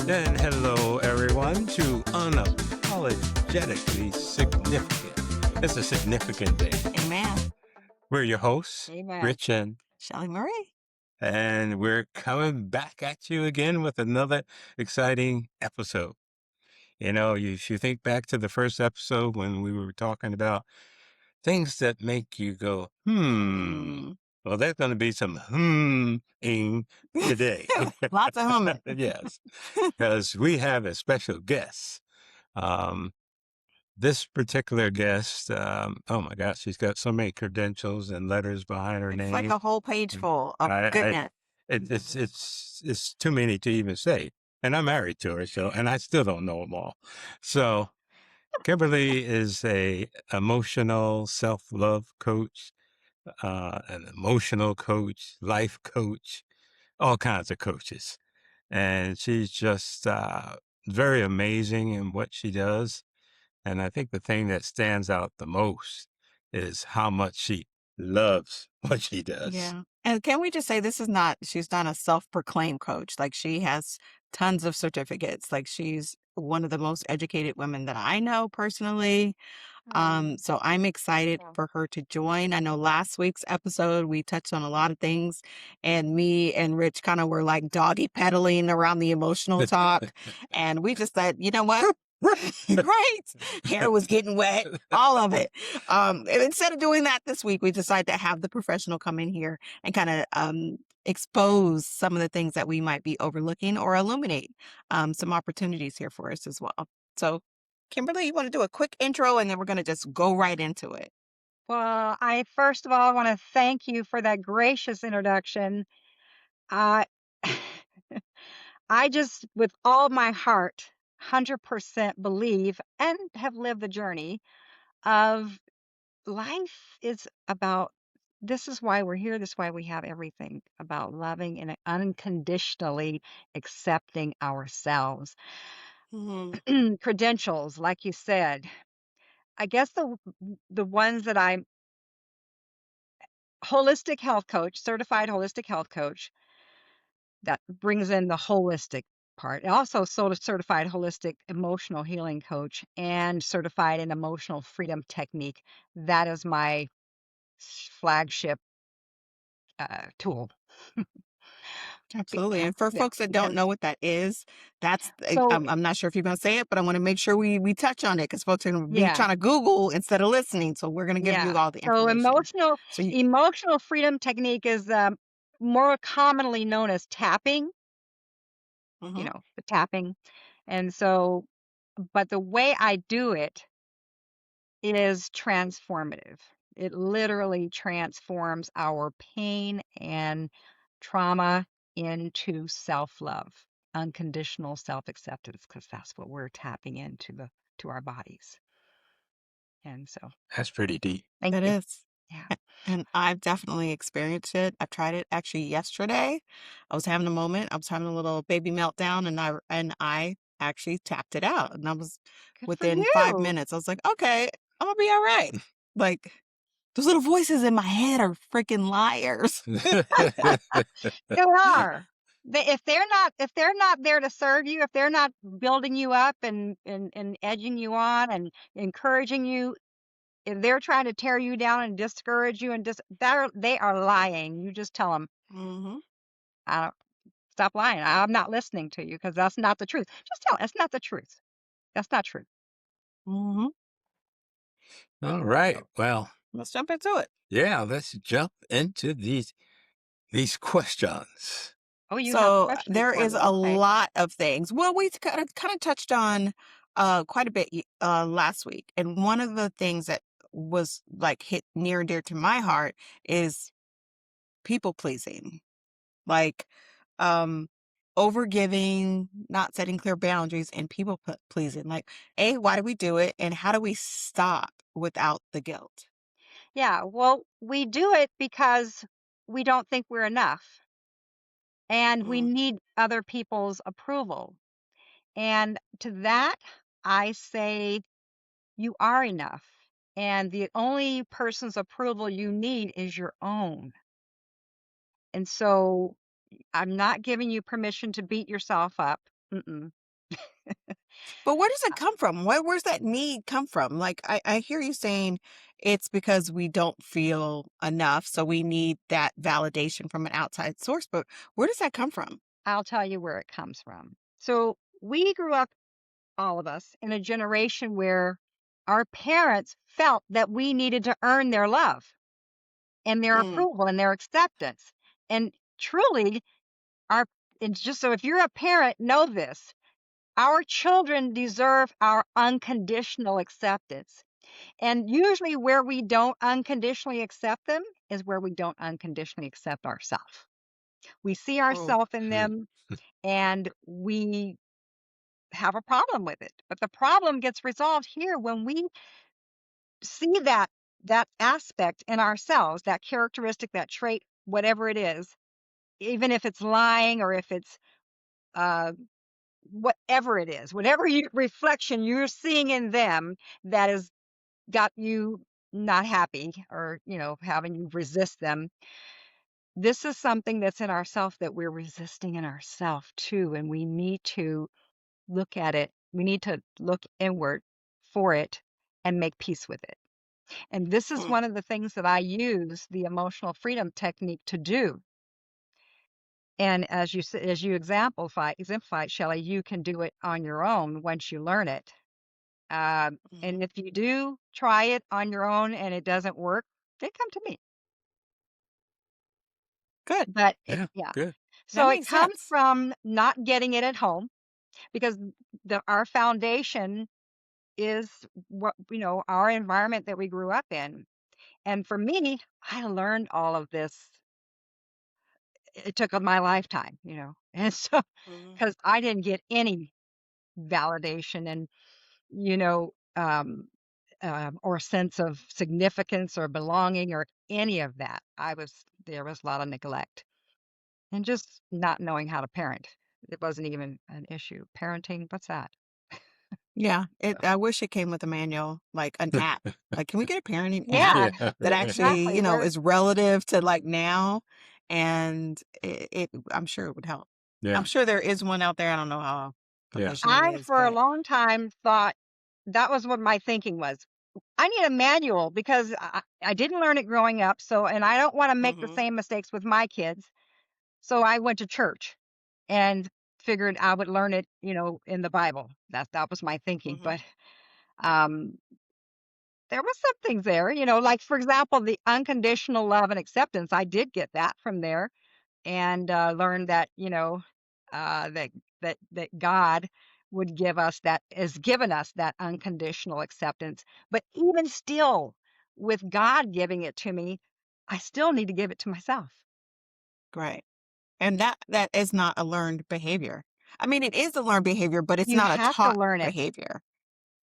And hello, everyone, to Unapologetically Significant. It's a significant day. Amen. We're your hosts, Amen. Rich Shelly Marie. and we're coming back at you again with another exciting episode. If you think back to the first episode when we were talking about things that make you go, well, there's going to be some ing today. Lots of humming. Yes, because we have a special guest. This particular guest, oh my gosh, she's got so many credentials and letters behind her It's name. like a whole page full of I- goodness. It's too many to even say. And I'm married to her, and I still don't know them all. So Kimberly is a emotional self-love coach, an emotional coach, life coach, all kinds of coaches. And she's just very amazing in what she does. And I think the thing that stands out the most is how much she loves what she does. Yeah. And can we just say she's not a self-proclaimed coach. Like, she has tons of certificates. Like, she's one of the most educated women that I know personally. So I'm excited for her to join. I know last week's episode, we touched on a lot of things, and me and Rich kind of were like doggy pedaling around the emotional talk. And we just said, you know what? Right. Hair was getting wet, all of it. And instead of doing that this week, we decided to have the professional come in here and kind of expose some of the things that we might be overlooking or illuminate some opportunities here for us as well. So, Kimberly, you want to do a quick intro and then we're going to just go right into it. Well, I first of all want to thank you for that gracious introduction. I I just, with all my heart, 100% believe and have lived the journey of life is about. This is why we're here. This is why we have everything about loving and unconditionally accepting ourselves. Credentials, like you said. I guess the ones that I'm holistic health coach, certified holistic health coach, that brings in the holistic part. And also certified holistic emotional healing coach and certified in emotional freedom technique. That is my flagship tool. Absolutely. And for folks that don't know what that is, So I'm not sure if you're going to say it, but I want to make sure we touch on it because folks are going to be yeah, trying to Google instead of listening. So we're going to give you yeah. all the So information. So emotional freedom technique is more commonly known as tapping. Mhm. The tapping. And so, but the way I do it is transformative. It literally transforms our pain and trauma into self-love, unconditional self-acceptance, because that's what we're tapping into to our bodies. And so, That's pretty deep. thank It you. is. Yeah. And I've definitely experienced it. I tried it actually yesterday. I was having a moment. I was having a little baby meltdown and I actually tapped it out. And I was Good for within 5 you. minutes. I was like, okay, I'm gonna be all right. Like, those little voices in my head are freaking liars. They are. If they're not there to serve you, if they're not building you up and edging you on and encouraging you, if they're trying to tear you down and discourage you and they are lying. You just tell them, Hmm. I don't stop lying. I'm not listening to you because that's not the truth. Just tell them it's not the truth. That's not true. Hmm. All right. So, Well, Let's jump into it. yeah, let's jump into these questions. oh, you have So questions there for is me. a Okay. lot of things. Well, we kind of touched on quite a bit last week, and one of the things that was like hit near and dear to my heart is people pleasing, like um overgiving, not setting clear boundaries, and people pleasing. Like, why do we do it, and how do we stop without the guilt? Yeah. Well, we do it because we don't think we're enough and we Mm. need other people's approval. And to that, I say you are enough. And the only person's approval you need is your own. And so I'm not giving you permission to beat yourself up. Mm-mm. But where does it come from? Where's that need come from? Like I hear you saying it's because we don't feel enough, so we need that validation from an outside source. But where does that come from? I'll tell you where it comes from. So we grew up, all of us, in a generation where our parents felt that we needed to earn their love and their Mm, approval and their acceptance. And truly, our and just so if you're a parent, know this. Our children deserve our unconditional acceptance. And usually where we don't unconditionally accept them is where we don't unconditionally accept ourselves. We see mm, ourselves in Hmm. them and we have a problem with it. But the problem gets resolved here when we see that aspect in ourselves, that characteristic, that trait, whatever it is, even if it's lying or if it's uh, whatever it is, whatever reflection you're seeing in them that has got you not happy or having you resist them. This is something that's in ourself that we're resisting in ourself too, and we need to look at it. We need to look inward for it and make peace with it. And this is mm. one of the things that I use the emotional freedom technique to do. And as you exemplify, Shelley, you can do it on your own once you learn it. And Mhm. if you do try it on your own and it doesn't work, then come to me. Good. But Yeah, yeah. good. That So it makes comes sense. from not getting it at home because our foundation is what our environment that we grew up in. And for me, I learned all of this. It took my lifetime, and so Mhm. because I didn't get any validation and you know or sense of significance or belonging or any of that. There was a lot of neglect and just not knowing how to parent. It wasn't even an issue. Parenting, what's that? Yeah, So, I wish it came with a manual, like an app. Like, can we get a parenting app yeah, Yeah, that right. actually, exactly. Where is relative to like now? And I'm sure it would help. I'm Yeah, sure there is one out there. I don't know how yeah, professional it I, is, for a but long time, thought that was what my thinking was. I need a manual because I didn't learn it growing up. So, and I don't want to make the hmm same mistakes with my kids. So I went to church and figured I would learn it, in the Bible. That was my thinking. hmm But um, there was some things there, like for example, the unconditional love and acceptance. I did get that from there, and learned that that God would give us that has given us that unconditional acceptance. But even still, with God giving it to me, I still need to give it to myself. right. And that is not a learned behavior. I mean, it is a learned behavior, but it's You not a have to taught learn it. behavior.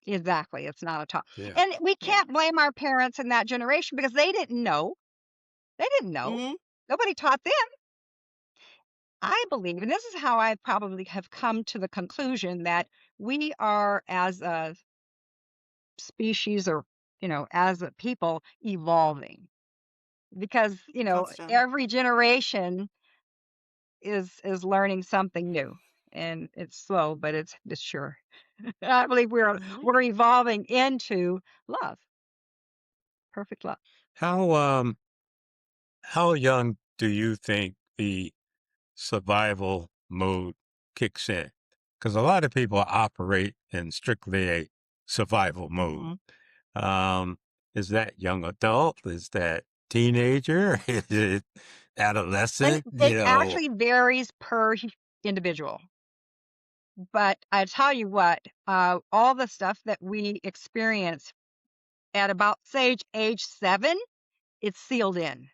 Exactly. It's not a talk. yeah. And we Yeah. can't blame our parents in that generation because they didn't know. They didn't know. hmm Nobody taught them. I believe, and this is how I probably have come to the conclusion that we are, as a species or, as a people, evolving because, Constant. every generation is learning something new. And it's slow, but it's sure. I believe hmm we're evolving into love, perfect love. How how young do you think the survival mode kicks in? Because a lot of people operate in strictly a survival mode. hmm Um, is that young adult? Is that teenager? Is it And adolescent? it actually varies per individual. But I tell you what, all the stuff that we experience at about age 7, it's sealed in.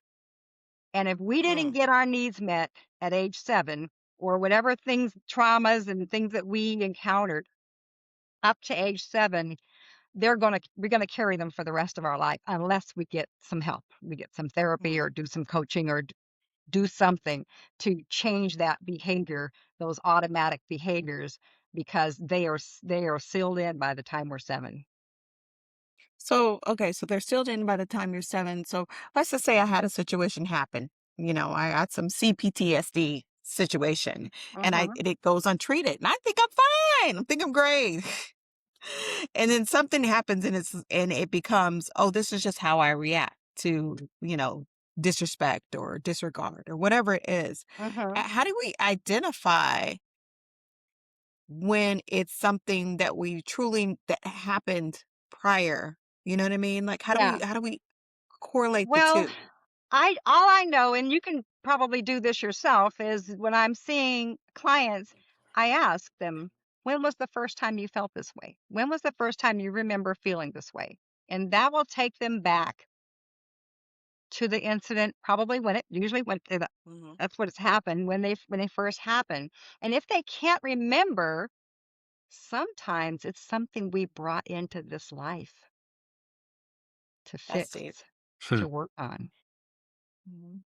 And if we didn't mm. get our needs met at age 7, or whatever things, traumas and things that we encountered up to age 7, we're gonna carry them for the rest of our life unless we get some help. We get some therapy Mm. or do some coaching or do something to change that behavior, those automatic behaviors, because they are sealed in by the time we're 7. So, okay, so they're still in by the time you're 7. So let's just say I had a situation happen. I got some CPTSD situation, and Mhm. it goes untreated, and I think I'm fine. I think I'm great. And then something happens, and it becomes, oh, this is just how I react to, disrespect or disregard or whatever it is. Mhm. How do we identify when it's something that we truly that happened prior? You know what I mean? Like Yeah. how do we correlate the Well, two? I all I know, and you can probably do this yourself, is when I'm seeing clients, I ask them, "When was the first time you felt this way? When was the first time you remember feeling this way?" And that will take them back to the incident, probably when it usually when Hmm. that's what it's happened when they first happened. And if they can't remember, sometimes it's something we brought into this life to That's fix, deep. to work on. Mhm.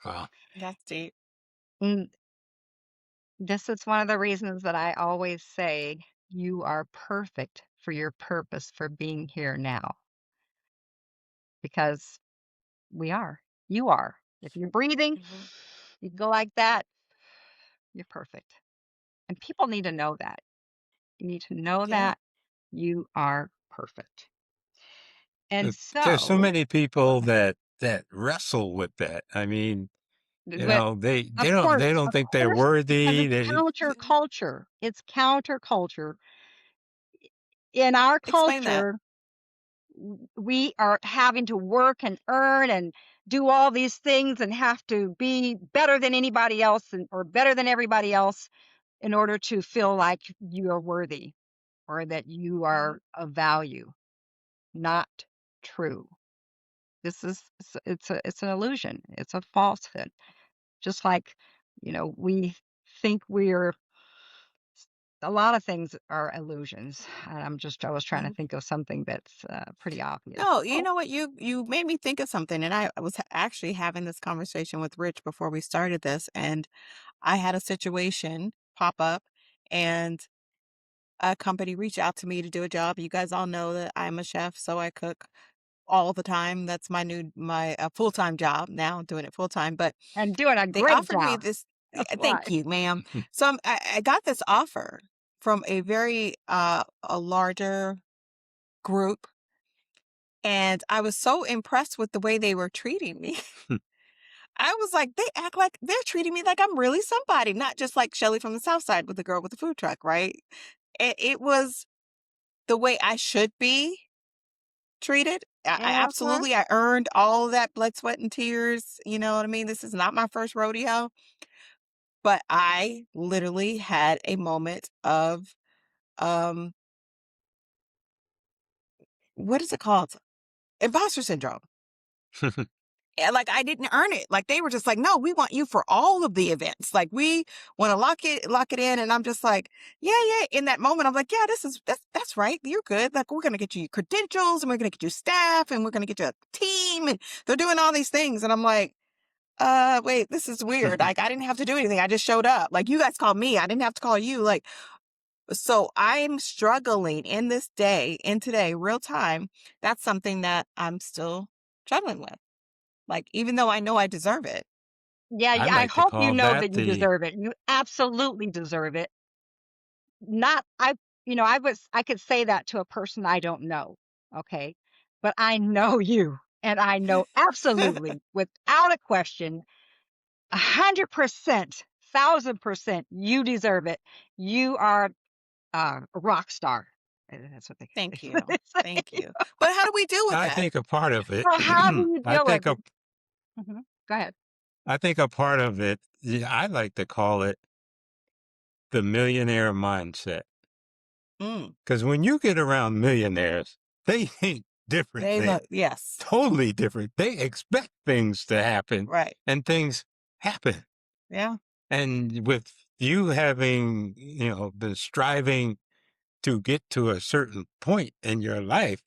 Wow. That's deep. And this is one of the reasons that I always say you are perfect for your purpose for being here now, because we are. You are. If you're breathing, Hmm. you go like that, you're perfect. And people need to know that. You need to know Yeah. that you are perfect. And There's so so, many go people ahead. that wrestle with that. I mean, But they don't of think they're course, because worthy. it's counterculture. It's counterculture. In our Explain that. culture, we are having to work and earn and do all these things and have to be better than anybody else or better than everybody else in order to feel like you are worthy or that you Mhm. are of value. Not true. This is it's an illusion. It's a falsehood. Just like, we think we're a lot of things are illusions. And I was trying to Mhm. think of something that's pretty obvious. No, you Oh, know what? You made me think of something, and I was actually having this conversation with Rich before we started this, and I had a situation pop up, and a company reached out to me to do a job. You guys all know that I'm a chef, so I cook all the time. That's my full-time job now. I'm doing it full time, but and doing a they great offered me job. this. That's Thank why. you, ma'am. So I got this offer from a very a larger group, and I was so impressed with the way they were treating me. I was like, they act like they're treating me like I'm really somebody, not just like Shelly from the South Side with the girl with the food truck, right? It was the way I should be treated. I Mhm. absolutely, I earned all of that blood, sweat, and tears. You know what I mean? This is not my first rodeo, but I literally had a moment of, um, what is it called? Imposter syndrome. And like I didn't earn it. Like they were just like, no, we want you for all of the events. Like we want to lock it in. And I'm just like, yeah, yeah. In that moment, I'm like, yeah, that's right. You're good. Like we're gonna get you credentials and we're gonna get you staff and we're gonna get you a team and they're doing all these things. And I'm like, wait, this is weird. Like I didn't have to do anything. I just showed up. Like you guys called me. I didn't have to call you. Like, so I'm struggling in today, real time. That's something that I'm still struggling with. Like, even though I know I deserve it. Yeah, I I like to hope you call know that that you the deserve it. You absolutely deserve it. Not I you know, I could say that to a person I don't know, okay? But I know you, and I know absolutely, without a question, 100%, 1,000%, you deserve it. You are a rock star. That's what Thank they you. Thank say. you. But how do we deal with I that? think a part of it So how do you I deal with think a it? Mhm. Go ahead. I think a part of it, yeah, I like to call it the millionaire mindset. Mm, Because when you get around millionaires, they think they differently, look, yes. totally different. They expect things to happen, Right. and things happen. Yeah. And with you having, been striving to get to a certain point in your life,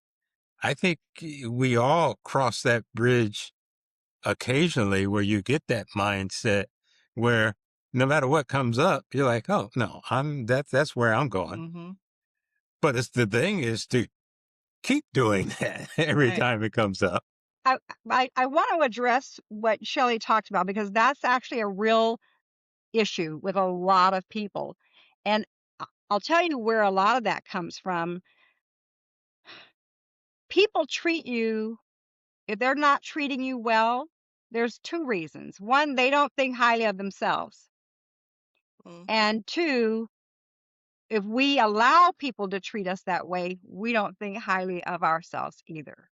I think we all cross that bridge occasionally where you get that mindset where no matter what comes up, you're like, oh no, that's where I'm going. Mm-hmm. But it's the thing is to keep doing that every Right. time it comes up. I want to address what Shelley talked about because that's actually a real issue with a lot of people. And I'll tell you where a lot of that comes from. People treat you, if they're not treating you well, there's two reasons. One, they don't think highly of themselves. Mm, And two, if we allow people to treat us that way, we don't think highly of ourselves either.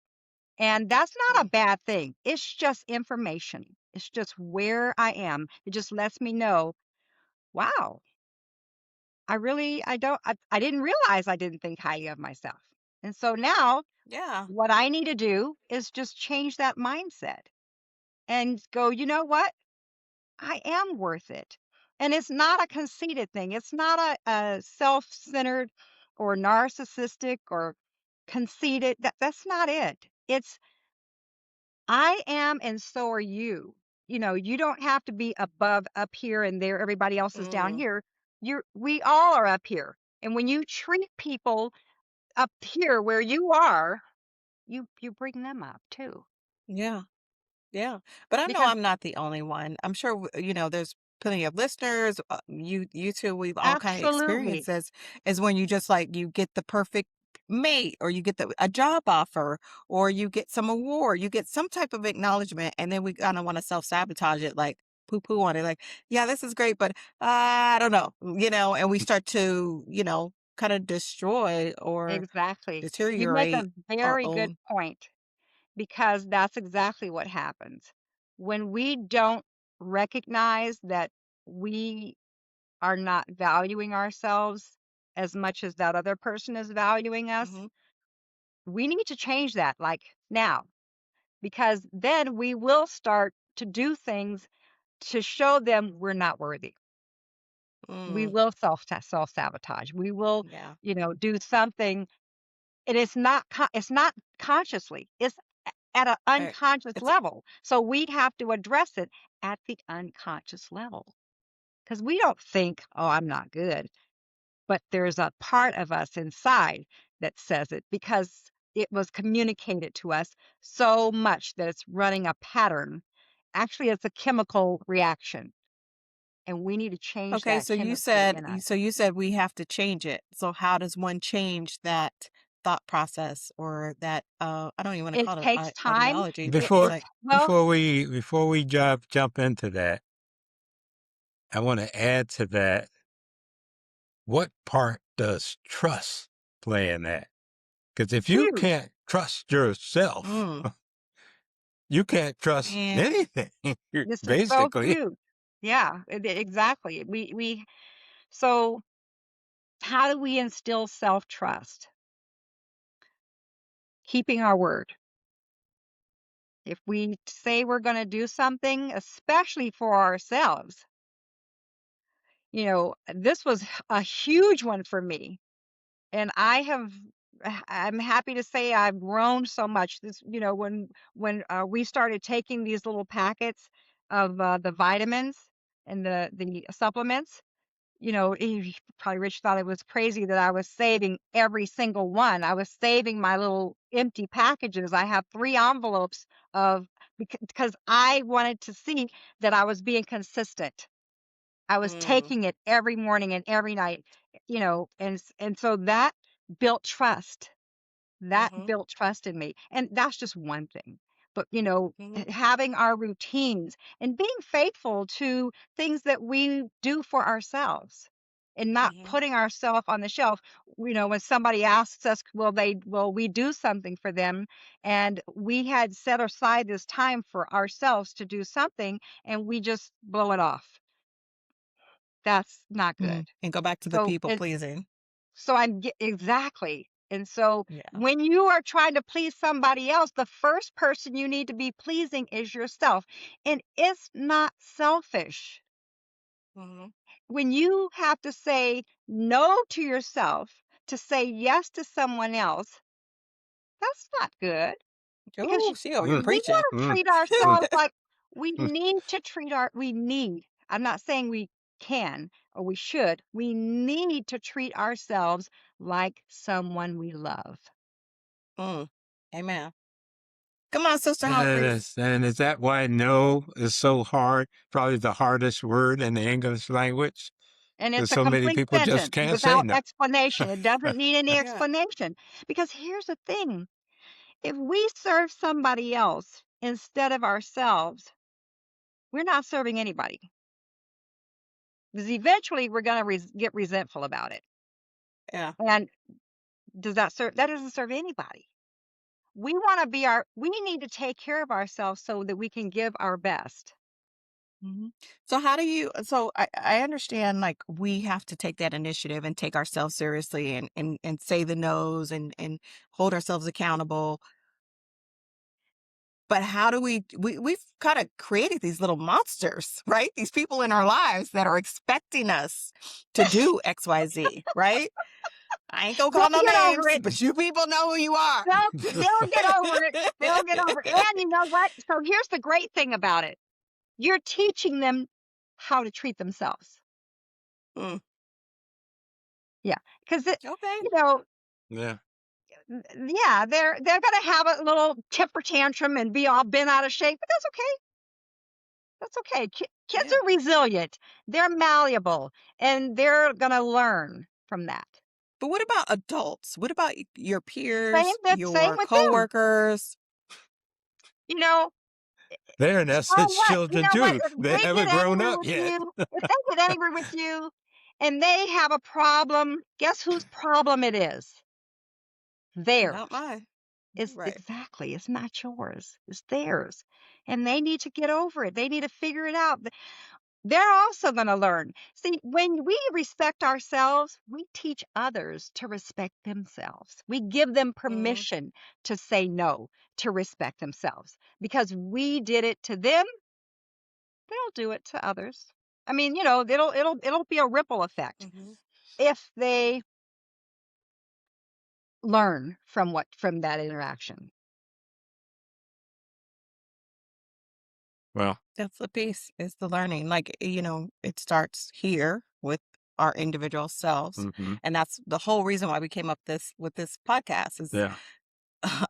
And that's not a mm, bad thing. It's just information. It's just where I am. It just lets me know, wow, I didn't realize I didn't think highly of myself. And so now yeah. what I need to do is just change that mindset and go, you know what? I am worth it. And it's not a conceited thing. It's not a self-centered or narcissistic or conceited. That's not it. It's I am and so are you. You know, you don't have to be above up here and there, everybody else is down Mm, here. We all are up here. And when you treat people up here where you are, you bring them up too. yeah. Yeah, but I know Because I'm not the only one. I'm sure there's plenty of listeners. You two, we've all kind of absolutely, experienced this. Is when you just like you get the perfect mate, or you get a job offer, or you get some award, you get some type of acknowledgement, and then we kind of want to self sabotage it, like poo poo on it, like yeah, this is great, but I don't know, and we start to kind of destroy or exactly. You make a deteriorate our very good own. point because that's exactly what happens. When we don't recognize that we are not valuing ourselves as much as that other person is valuing us, Hmm. we need to change that like now because then we will start to do things to show them we're not worthy. We Mm, will self sabotage. We will, yeah. do something, and it's not consciously. It's at an Right. unconscious It's level. So we have to address it at the unconscious level because we don't think, oh, I'm not good. But there's a part of us inside that says it because it was communicated to us so much that it's running a pattern. Actually, it's a chemical reaction, and we need to change Okay, that so you chemically said in us. we have to change it. So how does one change that thought process, or that I don't even want to It call it takes time. ideology, but it's It's Before like well, we jump into that, I want to add to that. What part does trust play in that? Because if you huge. can't trust yourself, mm, you can't trust man, anything. This is so Basically, huge. Yeah, exactly. So how do we instill self-trust? Keeping our word. If we say we're going to do something, especially for ourselves, this was a huge one for me. And I'm happy to say I've grown so much. When we started taking these little packets of the vitamins and the supplements, probably Rich thought it was crazy that I was saving every single one. I was saving my little empty packages. I have 3 envelopes of because I wanted to see that I was being consistent. I was mm, taking it every morning and every night, and so that built trust. That mm-hmm, built trust in me, and that's just one thing. But, mm-hmm, having our routines and being faithful to things that we do for ourselves and not mm-hmm, putting ourselves on the shelf. When somebody asks us, will we do something for them? And we had set aside this time for ourselves to do something and we just blow it off. That's not good. and go back to the So people pleasing. exactly. And so Yeah. when you are trying to please somebody else, the first person you need to be pleasing is yourself. And it's not selfish. Mm-hmm. When you have to say no to yourself to say yes to someone else, that's not good because Oh, she over here we mm, preaching. want to mm, treat mm, ourselves like mm. we need. I'm not saying we can or we should. We need to treat ourselves like someone we love. Mm, amen. Come on, Sister Humphreys. And is that why no is so hard? Probably the hardest word in the English language. And Because it's a so many complete people just sentence can't say without no. explanation. It doesn't need any Yeah. explanation. Because here's the thing, if we serve somebody else instead of ourselves, we're not serving anybody. Because eventually we're going to get resentful about it. Yeah. And does that serve? That doesn't serve anybody. We want to be we need to take care of ourselves so that we can give our best. Mhm. So how do you so I understand like we have to take that initiative and take ourselves seriously and say the no's and hold ourselves accountable. But how do we've kind of created these little monsters, right? These people in our lives that are expecting us to do XYZ, right? I ain't gonna call no They'll get over names, it. but you people know who you are. They'll get over it. They'll get over it. And you know what? So here's the great thing about it. You're teaching them how to treat themselves. Mm, Yeah. Because okay. you know, Yeah. yeah, they're gonna have a little temper tantrum and be all bent out of shape, but that's okay. That's okay. Kids Yeah. are resilient. They're malleable, and they're gonna learn from that. But what about adults? What about your Same peers, same your with them. coworkers? You know, They're in so essence what? You children know what? too. If They they haven't get grown angry up with yet. you, if they get angry with you and they have a problem, guess whose problem it is? Not Theirs. mine. It's Right. exactly. It's not yours. It's theirs. And they need to get over it. They need to figure it out. They're also going to learn. See, when we respect ourselves, we teach others to respect themselves. We give them Mm, permission to say no, to respect themselves. Because we did it to them, they'll do it to others. I mean, it'll be a ripple effect mhm. if they learn from that interaction. Well, That's the piece, is the learning. Like, it starts here with our individual selves. hmm And that's the whole reason why we came up with this podcast is yeah.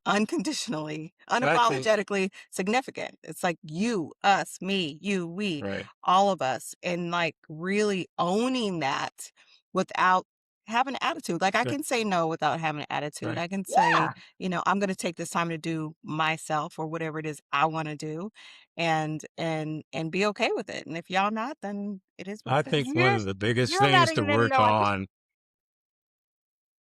unconditionally, I think, unapologetically significant. It's like you, us, me, you, we, right. all of us, and like really owning that without having an attitude. Like I Yeah. can say no without having an attitude. Right. I can say, Yeah. I'm going to take this time to do myself or whatever it is I want to do, and be okay with it. And if y'all not, then it is what I it is. think one You're of the biggest you're things to letting them work know. on,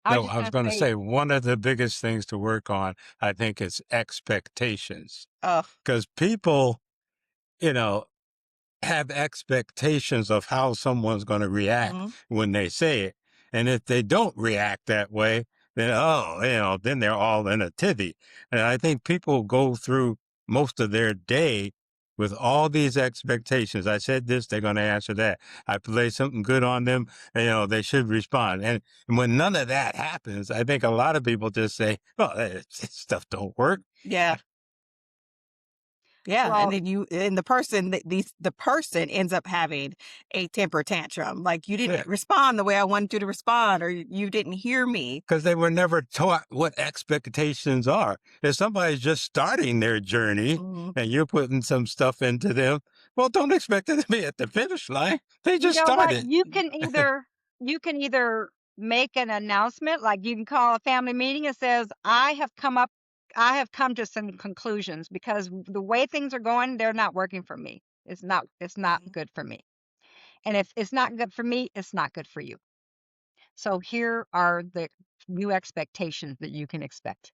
I was no, just I was gonna going to say, say one of the biggest things to work on, I think, is expectations. Oh, Because people, you know, have expectations of how someone's going to react mhm, when they say it. And if they don't react that way, then, then they're all in a tizzy. And I think people go through most of their day with all these expectations. I said this, they're going to answer that. I play something good on them, they should respond. And when none of that happens, I think a lot of people just say, well, this stuff don't work. yeah. Yeah, and well, then the person ends up having a temper tantrum. Like you Yeah. didn't respond the way I wanted you to respond, or you didn't hear me. Because they were never taught what expectations are. If somebody's just starting their journey Mhm, and you're putting some stuff into them, well, don't expect it to be at the finish line. They you just know what? started. You can either make an announcement, like you can call a family meeting and says, I have come to some conclusions because the way things are going, they're not working for me. It's not mhm, good for me. And if it's not good for me, it's not good for you. So here are the new expectations that you can expect.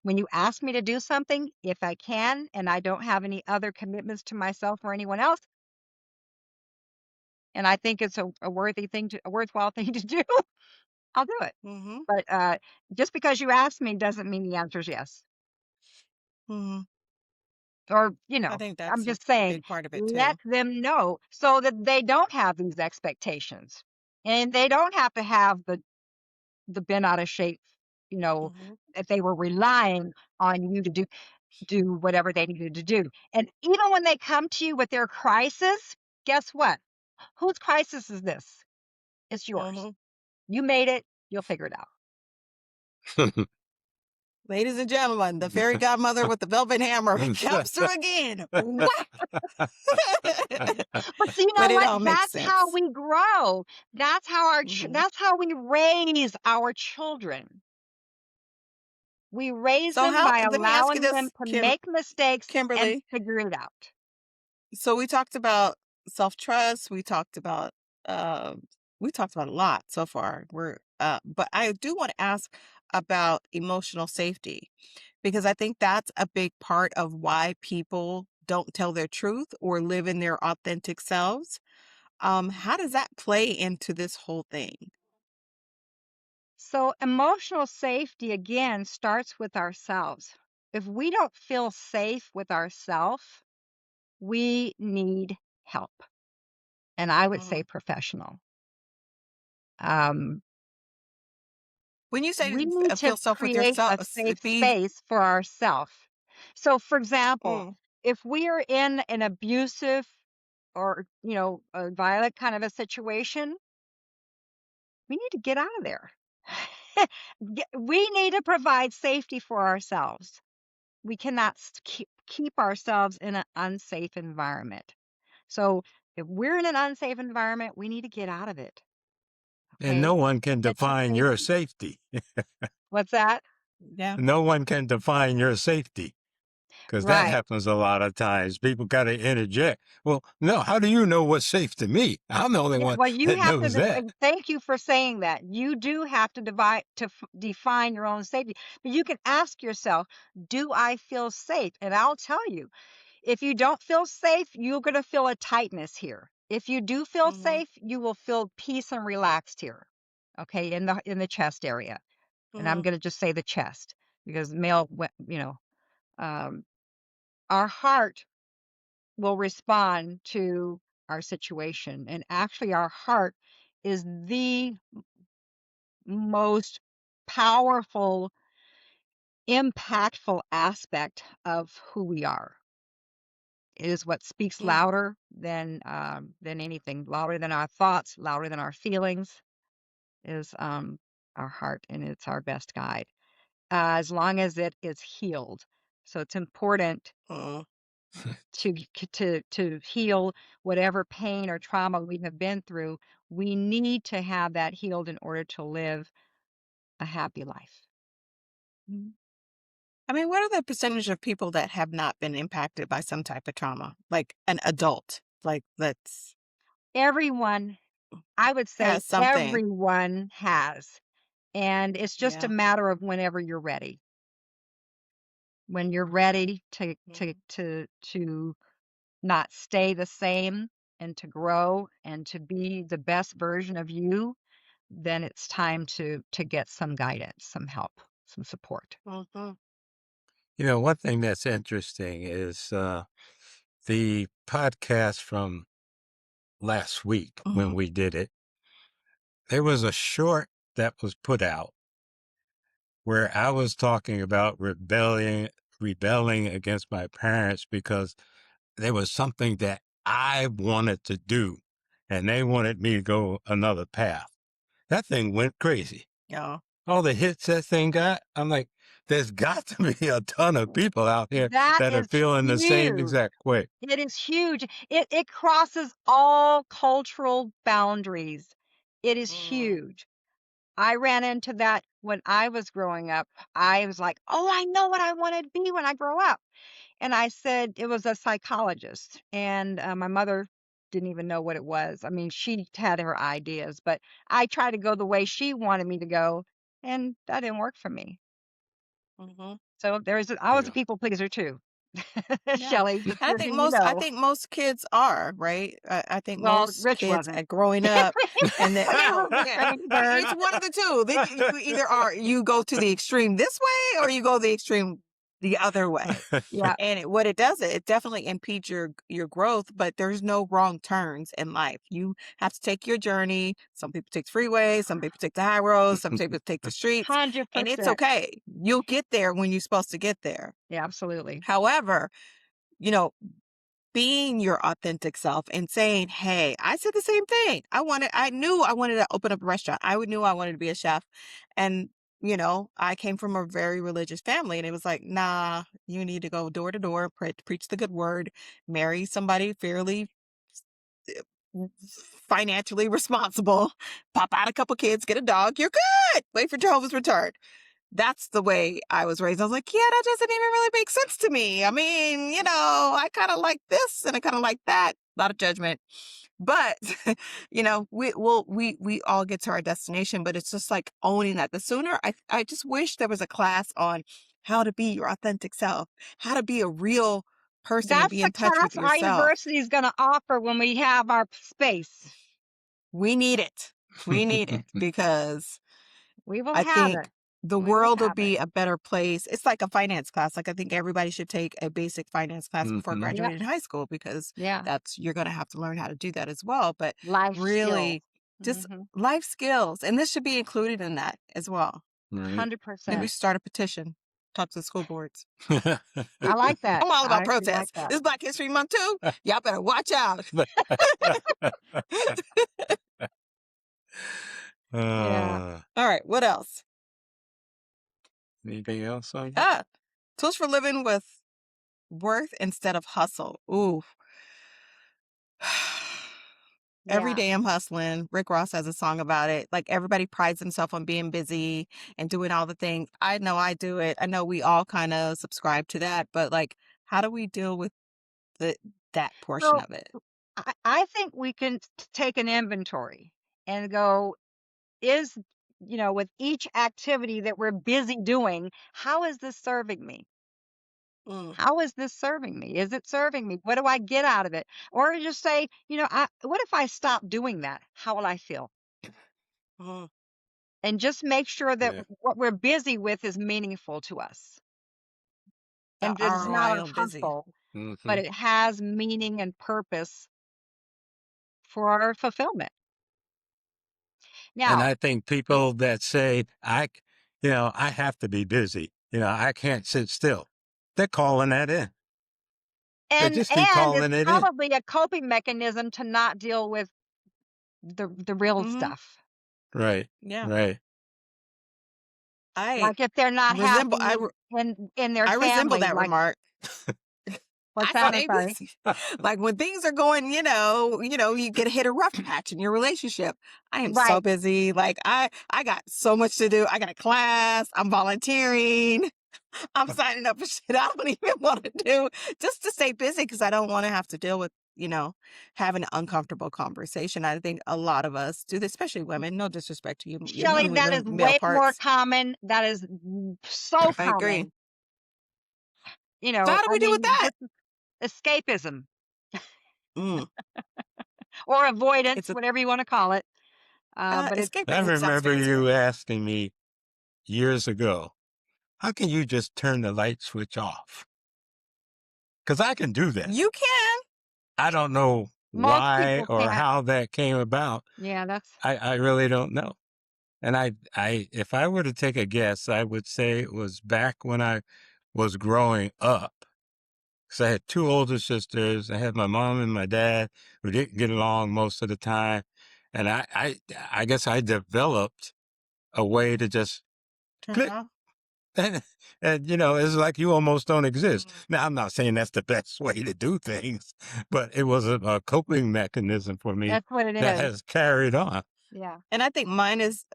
When you ask me to do something, if I can and I don't have any other commitments to myself or anyone else, and I think it's a worthwhile thing to do, I'll do it. mhm, But just because you ask me doesn't mean the answer is yes. mhm. Or, I think I'm that's a just saying, big part of it let too. them know so that they don't have these expectations. And they don't have to have the bent out of shape, you know, Mhm, if they were relying on you to do whatever they needed to do. And even when they come to you with their crisis, guess what? Whose crisis is this? It's yours. mhm. You made it. You'll figure it out. Ladies and gentlemen, the fairy godmother with the velvet hammer comes through again. Whack! But you know But it what? all makes That's how sense. we grow. That's how Mhm. that's how we raise our children. We raise So them by let me ask you allowing them this, to make mistakes and Kimberly. figure it out. So we talked about self-trust. Um, we talked about a lot so far. But I do want to ask about emotional safety because I think that's a big part of why people don't tell their truth or live in their authentic selves. How does that play into this whole thing? So emotional safety again starts with ourselves. If we don't feel safe with ourselves, we need help. And I would say Mhm. professional. Um, When you say we need to feel self with create yourself, a safe be space for ourselves. So, for example, mm, if we are in an abusive or, a violent kind of a situation, we need to get out of there. We need to provide safety for ourselves. We cannot keep ourselves in an unsafe environment. So, if we're in an unsafe environment, we need to get out of it. And no Okay. one can Mental define your safety. safety. What's that? yeah. No one can define your safety because that Right. happens a lot of times. People got to interject. Well, no, how do you know what's safe to me? I'm the only Yeah, one well, you that have to knows that. thank you for saying that. You do have to define your own safety. But you can ask yourself, do I feel safe? And I'll tell you, if you don't feel safe, you're going to feel a tightness here. If you do feel Hmm. safe, you will feel peace and relaxed here. Okay, in the chest area. And I'm Hmm. going to just say the chest because um, our heart will respond to our situation. And actually, our heart is the most powerful, impactful aspect of who we are. It is what speaks louder than anything, louder than our thoughts, louder than our feelings. Is our heart, and it's our best guide as long as it is healed. So it's important Hmm. to heal whatever pain or trauma we have been through. We need to have that healed in order to live a happy life. I mean, what are the percentage of people that have not been impacted by some type of trauma? Like an adult, like that's Everyone, I would say has something. everyone has. And it's just a Yeah. matter of whenever you're ready. When you're ready to to Mhm. to to not stay the same and to grow and to be the best version of you, then it's time to get some guidance, some help, some support. Mhm. One thing that's interesting is the podcast from last week when Mhm. we did it. There was a short that was put out where I was talking about rebelling against my parents because there was something that I wanted to do and they wanted me to go another path. That thing went crazy. Yeah. All the hits that thing got, I'm like, there's got to be a ton of people out here That that are is feeling the same huge. exact way. It is huge. It crosses all cultural boundaries. It is Mhm. huge. I ran into that when I was growing up. I was like, "Oh, I know what I want to be when I grow up." And I said it was a psychologist, and my mother didn't even know what it was. I mean, she had her ideas, but I tried to go the way she wanted me to go, and that didn't work for me. Mhm. So I was a Yeah. people pleaser too. Yeah. Shelley, just And so you I know. think most kids are, right? I think Well, most Rich kids wasn't. at growing up and then He was a yeah, straight bird. it's one of the two. You either you go to the extreme this way or you go the extreme the other way. Yeah, And what it does, it definitely impedes your growth, but there's no wrong turns in life. You have to take your journey. Some people take the freeway, some people take the high roads, some people take the streets, and it's 100%. okay. You'll get there when you're supposed to get there. Yeah, absolutely. However, you know, being your authentic self and saying, "Hey, I said the same thing. I knew I wanted to open up a restaurant. I knew I wanted to be a chef." And I came from a very religious family, and it was like, nah, you need to go door to door, preach the good word, marry somebody fairly financially responsible, pop out a couple kids, get a dog, you're good. Wait for Jehovah's return. That's the way I was raised. I was like, yeah, that doesn't even really make sense to me. I mean, I kind of like this and I kind of like that. A lot of judgment. But, we all get to our destination, but it's just like owning that. The sooner I just wish there was a class on how to be your authentic self, how to be a real person and That's be the in touch with class our yourself. university is going to offer when we have our space. We need it. We need it because We will I have think it. the We will world will have it. be a better place. It's like a finance class. Like I think everybody should take a basic finance class before Mhm. Yep. graduating high school because Yeah. you're going to have to learn how to do that as well. But Life skills. really, just Mhm. life skills, and this should be included in that as well. Right. Maybe we 100%. should start a petition. Talk to the school boards. I like that. I'm all I about actually like protests. that. It's Black History Month too. Y'all better watch out. Yeah. All right, what else? Anything else on that? Tools for living with worth instead of hustle. Ooh. Every Yeah. day I'm hustling. Rick Ross has a song about it. Like everybody prides themselves on being busy and doing all the things. I know I do it. I know we all kind of subscribe to that, but like, how do we deal with that portion So of it? I think we can take an inventory and go, is, with each activity that we're busy doing, how is this serving me? Mm, How is this serving me? Is it serving me? What do I get out of it? Or just say, what if I stop doing that? How will I feel? mm. And just make sure that Yeah. what we're busy with is meaningful to us. The And that it's not ROI a on busy. hustle, but Mhm. it has meaning and purpose for our fulfillment. And Now, I think people that say, I have to be busy, I can't sit still. They're calling that in. They and just be and it's calling it in. probably a coping mechanism to not deal with the real Hmm. stuff. Right. Yeah. Right. I Like if they're not resemble happy in their I resemble family, that like remark. what's I that? I'm stay sorry. busy. Like when things are going, you get hit a rough patch in your relationship. I am so Right. busy. Like I got so much to do. I got a class. I'm volunteering. I'm signing up for shit I don't even want to do just to stay busy because I don't want to have to deal with, having an uncomfortable conversation. I think a lot of us do this, especially women. No disrespect to you, Shelley, that is male way more parts. common. That is so I agree. common. So how do I we deal with mean, that? just escapism Mm, or avoidance, it's a whatever you want to call it. But I escapism sounds remember fancier. you asking me years ago, how can you just turn the light switch off? Because I can do that. You can. I don't know most why people or can't. how that came about. Yeah, that's I really don't know. And if I were to take a guess, I would say it was back when I was growing up. Because I had two older sisters. I had my mom and my dad who didn't get along most of the time. And I guess I developed a way to just Turn it click. off. And it's like you almost don't exist. Mm. Now, I'm not saying that's the best way to do things, but it was a coping mechanism for me that's what it that is. has carried on. Yeah. And I think mine is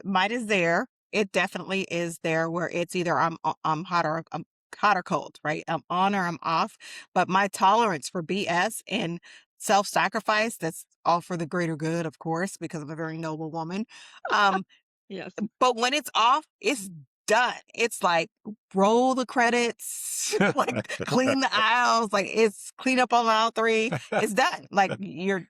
there. It definitely is there where it's either I'm hot or cold, right? I'm on or I'm off. But my tolerance for BS and self-sacrifice, that's all for the greater good, of course, because I'm a very noble woman. Um, Yes. but when it's off, it's done. It's like roll the credits, like clean the aisles, like it's clean up on aisle 3. It's done. Like you're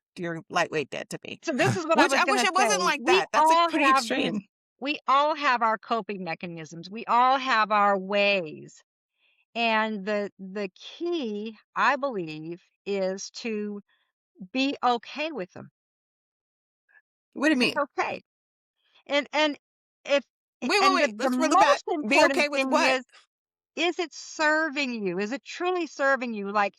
lightweight dead to me. So this is what I Which was I going wish to it say. wasn't like We that. That's a all pretty have these. extreme. We all have our coping mechanisms. We all have our ways. And the key, I believe, is to be okay with them. What do you It's mean? okay. And if and the Wait. the Let's reel it back. most Be important okay with thing what? is it serving you? Is it truly serving you? Like,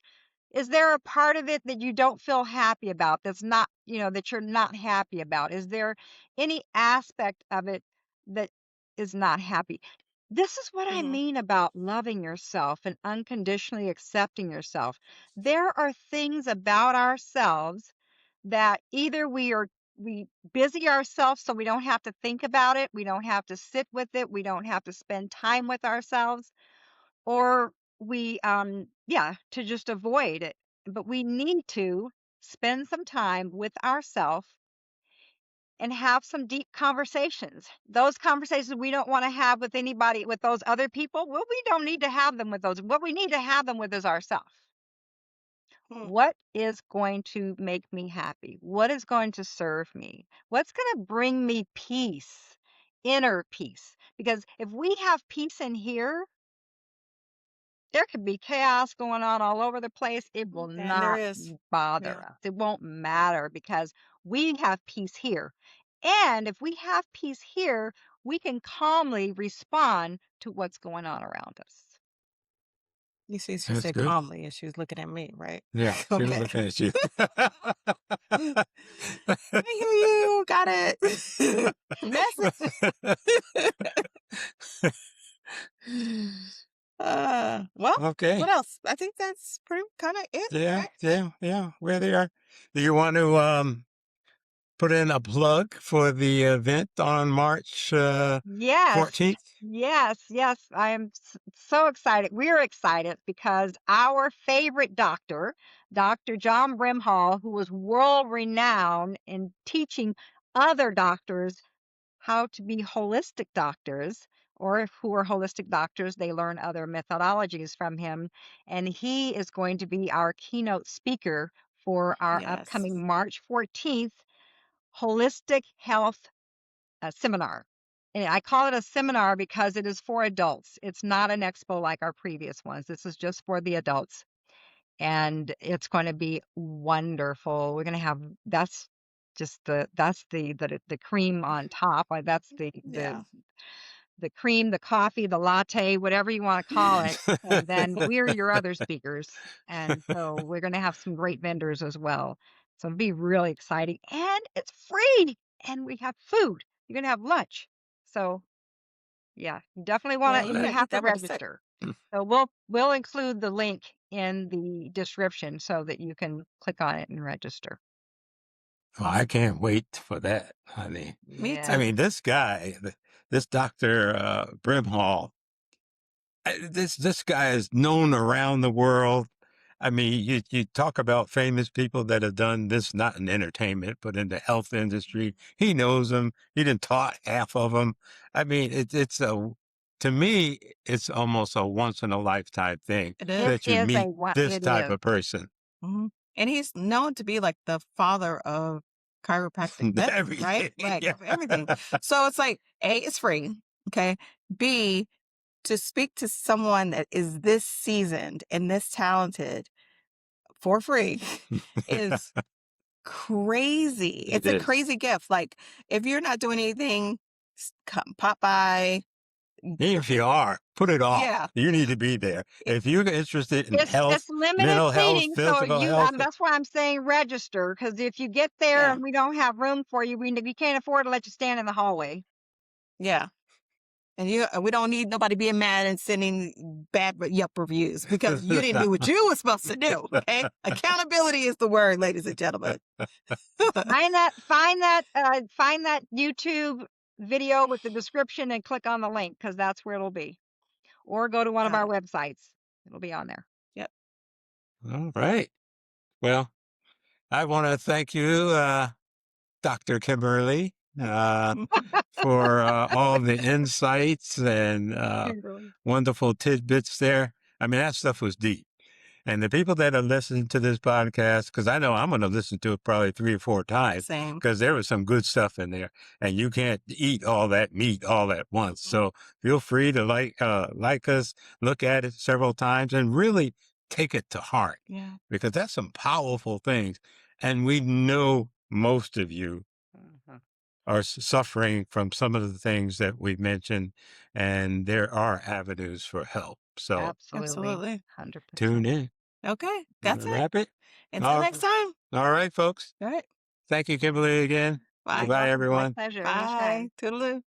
is there a part of it that you don't feel happy about that's not, that you're not happy about? Is there any aspect of it that is not happy. This is what I Mhm. mean about loving yourself and unconditionally accepting yourself. There are things about ourselves that either we busy ourselves so we don't have to think about it, we don't have to sit with it, we don't have to spend time with ourselves, or we yeah, to just avoid it. But we need to spend some time with ourselves and have some deep conversations. Those conversations we don't want to have with anybody, with those other people, well, we don't need to have them with those. What we need to have them with is ourselves. Hmm. What is going to make me happy? What is going to serve me? What's going to bring me peace, inner peace? Because if we have peace in here, there could be chaos going on all over the place. It will And there not is. bother Yeah. us. It won't matter because we have peace here. And if we have peace here, we can calmly respond to what's going on around us. You see, she That's said good. calmly, and she was looking at me, right? Yeah, she was Okay. looking at you. I hear you. Got it. Message. Well, Okay. what else? I think that's pretty kind of it, Yeah, right? yeah. Where they are. Do you want to put in a plug for the event on March Yes, 14th? yes. I am so excited. We're excited because our favorite doctor, Dr. John Brimhall, who was world renowned in teaching other doctors how to be holistic doctors, or who are holistic doctors, they learn other methodologies from him. And he is going to be our keynote speaker for our Yes. upcoming March 14th Holistic Health seminar. And I call it a seminar because it is for adults. It's not an expo like our previous ones. This is just for the adults. And it's going to be wonderful. We're going to have that's just the cream on top. That's Yeah. the cream, the coffee, the latte, whatever you want to call it. And then we're your other speakers. And so we're going to have some great vendors as well. So it'll be really exciting. And it's free. And we have food. You're going to have lunch. So yeah, you definitely want Yeah, to, you and you gotta have eat to that breakfast. register. So we'll include the link in the description so that you can click on it and register. Well, I can't wait for that, honey. Me Yeah. I too. mean, this guy, this Dr. Brimhall, this guy is known around the world. I mean, you talk about famous people that have done this, not in entertainment, but in the health industry. He knows them. He didn't taught half of them. I mean, to me, it's almost a once in a lifetime thing It It is. that you is a meet one. this It type is. of person. Mhm. And he's known to be like the father of chiropractic medicine, right? Everything. Like Yeah. of everything. So it's like, A, it's free. Okay. B, to speak to someone that is this seasoned and this talented for free is crazy. It It's a is. crazy gift. Like if you're not doing anything, come pop by. If you are, put it off. Yeah. You need to be there. If you're interested in health, It's limited mental health, seating, so physical health, that's why I'm saying register. Because if you get there Yeah. and we don't have room for you, we can't afford to let you stand in the hallway. Yeah. And we don't need nobody being mad and sending bad Yelp reviews because you didn't do what you were supposed to do. Okay. Accountability is the word, ladies and gentlemen. Find that YouTube video with the description and click on the link because that's where it'll be. Or go to one of Got our it. websites. It'll be on there. Yep. all right. Well, I want to thank you, Dr. Kimberly, for all the insights and Kimberly. wonderful tidbits there. I mean, that stuff was deep. And the people that are listening to this podcast, because I know I'm going to listen to it probably 3 or 4 times, Same. because there was some good stuff in there, and you can't eat all that meat all at once. So feel free to like us, look at it several times, and really take it to heart, Yeah. because that's some powerful things. And we know most of you are suffering from some of the things that we've mentioned, and there are avenues for help. So Absolutely. 100%. tune in. Okay. That's it. Wrap it. Until All next time. all right, folks. All right. Thank you, Kimberly, again. Bye. Goodbye, My everyone. pleasure. Bye. Anytime. Toodaloo.